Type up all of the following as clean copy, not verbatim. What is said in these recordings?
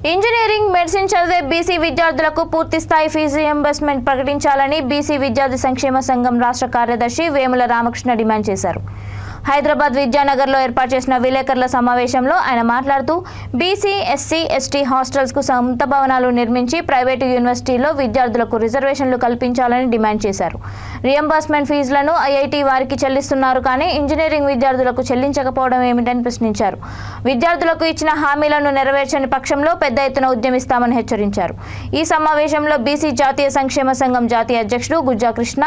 Engineering medicine చదివే BC విద్యార్థులకు పూర్తి స్థాయి ఫీజు రీయింబర్స్మెంట్ ప్రకటించాలని బీసీ విద్యార్థి సంక్షేమ సంఘం రాష్ట్ర కార్యదర్శి వేముల రామకృష్ణ డిమాండ్ చేశారు. హైదరాబాద్ విద్యానగర్లో ఏర్పాటు చేసిన విలేకరుల సమావేశంలో ఆయన మాట్లాడుతూ బీసీ, ఎస్సీ, ఎస్టీ హాస్టల్స్కు సొంత భవనాలు నిర్మించి ప్రైవేటు యూనివర్సిటీల్లో విద్యార్థులకు రిజర్వేషన్లు కల్పించాలని డిమాండ్ చేశారు. రీయింబర్స్మెంట్ ఫీజులను ఐఐటీ వారికి చెల్లిస్తున్నారు కానీ ఇంజనీరింగ్ విద్యార్థులకు చెల్లించకపోవడం ఏమిటని ప్రశ్నించారు. విద్యార్థులకు ఇచ్చిన హామీలను నెరవేర్చని పక్షంలో పెద్ద ఎత్తున ఉద్యమిస్తామని హెచ్చరించారు. ఈ సమావేశంలో బీసీ జాతీయ సంక్షేమ సంఘం జాతీయ అధ్యక్షుడు గుజ్జా కృష్ణ,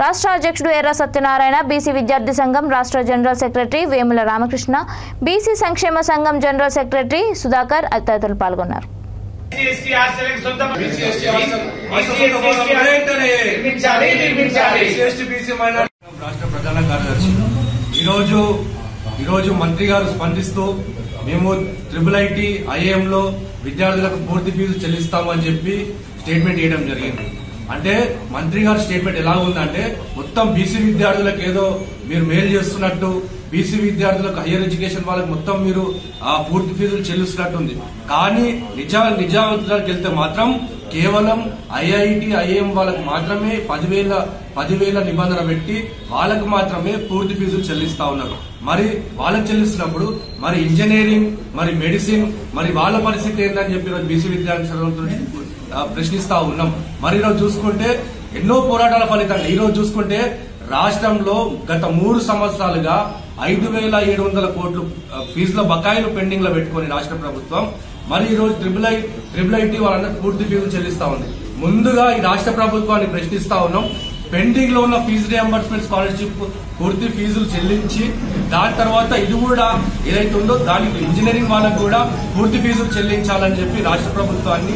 రాష్ట్ర అధ్యక్షుడు ఎర్ర సత్యనారాయణ, బీసీ విద్యార్థి సంఘం రాష్ట్ర general secretary Vemula Ramakrishna, BC సంక్షేమ సంఘం జనరల్ సెక్రటరీ సుధాకర్ తదితరులు పాల్గొన్నారు. రాష్ట్ర ప్రధాన కార్యదర్శి ఈరోజు మంత్రి గారు స్పందిస్తూ మేము IIIT, IIM లో విద్యార్థులకు పూర్తి ఫీజు చెల్లిస్తామని చెప్పి స్టేట్మెంట్ ఇవ్వడం జరిగింది. అంటే మంత్రి గారి స్టేట్మెంట్ ఎలా ఉందంటే మొత్తం బీసీ విద్యార్థులకు ఏదో మీరు మేలు చేస్తున్నట్టు, బీసీ విద్యార్థులకు హైయర్ ఎడ్యుకేషన్ వాళ్ళకి మొత్తం మీరు పూర్తి ఫీజులు చెల్లిస్తున్నట్టుంది. కానీ నిజానికి వెళ్తే మాత్రం కేవలం IIT, IIM వాళ్ళకు మాత్రమే 10,000 నిబంధన పెట్టి వాళ్ళకు మాత్రమే పూర్తి ఫీజులు చెల్లిస్తా ఉన్నారు. మరి వాళ్ళకి చెల్లిస్తున్నప్పుడు మరి ఇంజనీరింగ్, మరి మెడిసిన్, మరి వాళ్ళ పరిస్థితి ఏంటని చెప్పి బీసీ విద్యార్థులు ప్రశ్నిస్తా ఉన్నాం. మరి ఈరోజు చూసుకుంటే ఎన్నో పోరాటాల ఫలితంగా ఈరోజు చూసుకుంటే రాష్ట్రంలో గత 3 సంవత్సరాలుగా 5,700 కోట్లు ఫీజుల బకాయిలు పెండింగ్ లో పెట్టుకుని రాష్ట్ర ప్రభుత్వం మరి ఈ రోజు IIIT వాళ్ళందరూ పూర్తి ఫీజులు చెల్లిస్తా ఉంది. ముందుగా ఈ రాష్ట్ర ప్రభుత్వాన్ని ప్రశ్నిస్తా ఉన్నాం. పెండింగ్ లో ఉన్న ఫీజు రియంబర్స్మెంట్ స్కాలర్షిప్ పూర్తి ఫీజులు చెల్లించి దాని తర్వాత ఇది కూడా ఏదైతే ఉందో దానికి ఇంజనీరింగ్ వాళ్ళకు కూడా పూర్తి ఫీజులు చెల్లించాలని చెప్పి రాష్ట్ర ప్రభుత్వాన్ని